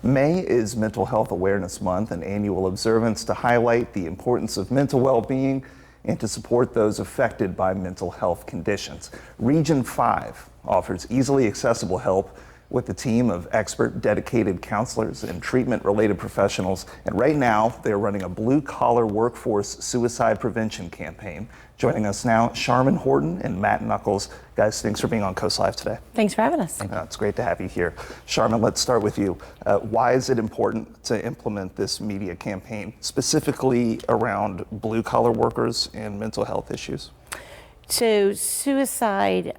May is Mental Health Awareness Month, an annual observance to highlight the importance of mental well-being and to support those affected by mental health conditions. Region 5 offers easily accessible help with a team of expert, dedicated counselors and treatment-related professionals. And right now, they're running a blue-collar workforce suicide prevention campaign. Joining us now, Charmin Horton and Matt Knuckles. Guys, thanks for being on Coast Live today. Thanks for having us. It's great to have you here. Charmin, let's start with you. Why is it important to implement this media campaign, specifically around blue-collar workers and mental health issues? So suicide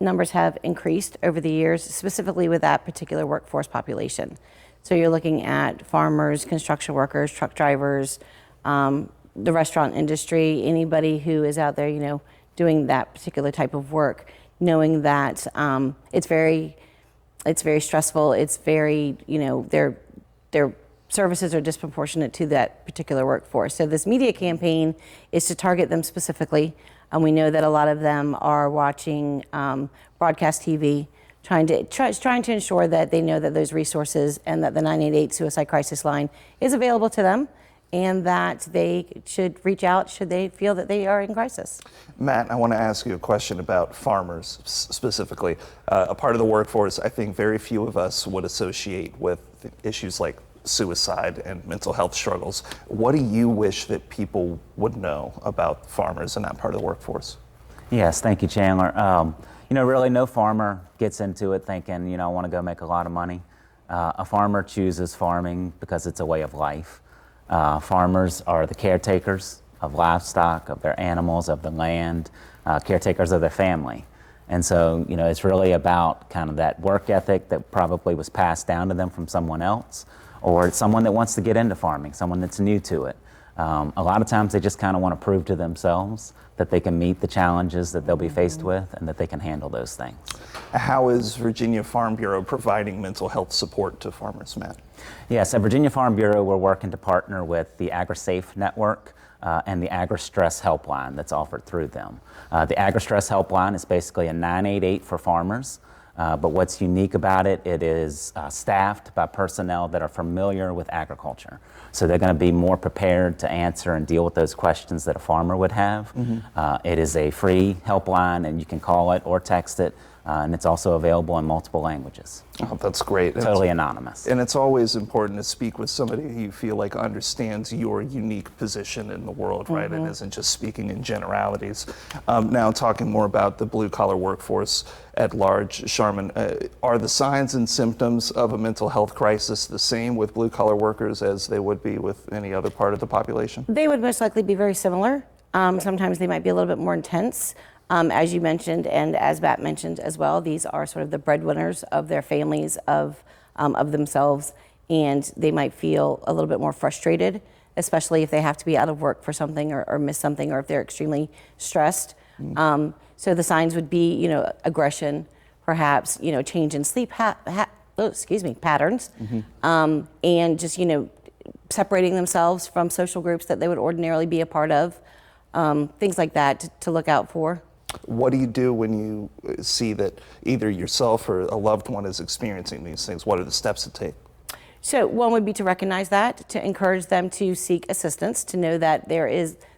numbers have increased over the years, specifically with that particular workforce population. So you're looking at farmers, construction workers, truck drivers, the restaurant industry, anybody who is out there, doing that particular type of work, knowing that it's very stressful. It's very, their services are disproportionate to that particular workforce. So this media campaign is to target them specifically. And we know that a lot of them are watching broadcast TV, trying to ensure that they know that those resources and that the 988 Suicide Crisis Line is available to them, and that they should reach out should they feel that they are in crisis. Matt, I want to ask you a question about farmers specifically. A part of the workforce I think very few of us would associate with issues like suicide and mental health struggles. What do you wish that people would know about farmers in that part of the workforce? Yes, thank you, Chandler. Really no farmer gets into it thinking, I want to go make a lot of money. A farmer chooses farming because it's a way of life. Farmers are the caretakers of livestock, of their animals, of the land, caretakers of their family. And so, it's really about kind of that work ethic that probably was passed down to them from someone else, or someone that wants to get into farming, someone that's new to it. A lot of times they just kind of want to prove to themselves that they can meet the challenges that they'll be faced with and that they can handle those things. How is Virginia Farm Bureau providing mental health support to farmers, Matt? Yes, at Virginia Farm Bureau, we're working to partner with the AgriSafe Network and the AgriStress Helpline that's offered through them. The AgriStress Helpline is basically a 988 for farmers. But what's unique about it, it is staffed by personnel that are familiar with agriculture. So they're going to be more prepared to answer and deal with those questions that a farmer would have. Mm-hmm. It is a free helpline, and you can call it or text it, and it's also available in multiple languages. Oh, that's great. Totally anonymous. And it's always important to speak with somebody who you feel like understands your unique position in the world, right? Mm-hmm. And isn't just speaking in generalities. Now, talking more about the blue-collar workforce at large, Charmin, are the signs and symptoms of a mental health crisis the same with blue-collar workers as they would be with any other part of the population? They would most likely be very similar. Sometimes they might be a little bit more intense. As you mentioned, and as Matt mentioned as well, these are sort of the breadwinners of their families, of themselves, and they might feel a little bit more frustrated, especially if they have to be out of work for something or miss something, or if they're extremely stressed. Mm-hmm. So the signs would be, aggression, perhaps, change in sleep patterns, mm-hmm. And just, separating themselves from social groups that they would ordinarily be a part of, things like that to look out for. What do you do when you see that either yourself or a loved one is experiencing these things? What are the steps to take? So one would be to recognize that, to encourage them to seek assistance, to know that there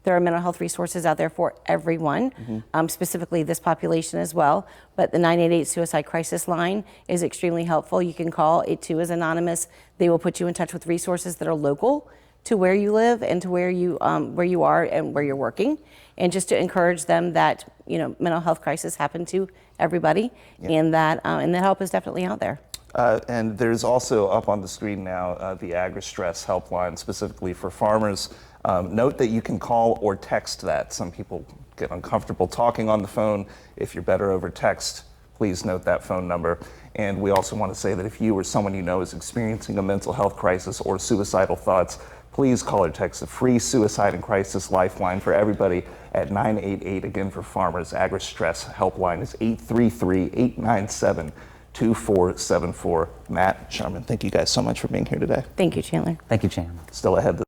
are mental health resources out there for everyone, mm-hmm. Specifically this population as well. But the 988 Suicide Crisis Line is extremely helpful. You can call. It too is anonymous. They will put you in touch with resources that are local to where you live and to where you are and where you're working, and just to encourage them that mental health crises happen to everybody, yeah. and that help is definitely out there. And there's also up on the screen now the AgriStress helpline specifically for farmers. Note that you can call or text that. Some people get uncomfortable talking on the phone. If you're better over text, please note that phone number. And we also want to say that if you or someone you know is experiencing a mental health crisis or suicidal thoughts, please call or text the free Suicide and Crisis Lifeline for everybody at 988. Again, for farmers, AgriStress helpline is 833-897-2474. Matt, Charmin, thank you guys so much for being here today. Thank you, Chandler. Thank you, Chandler. Still ahead.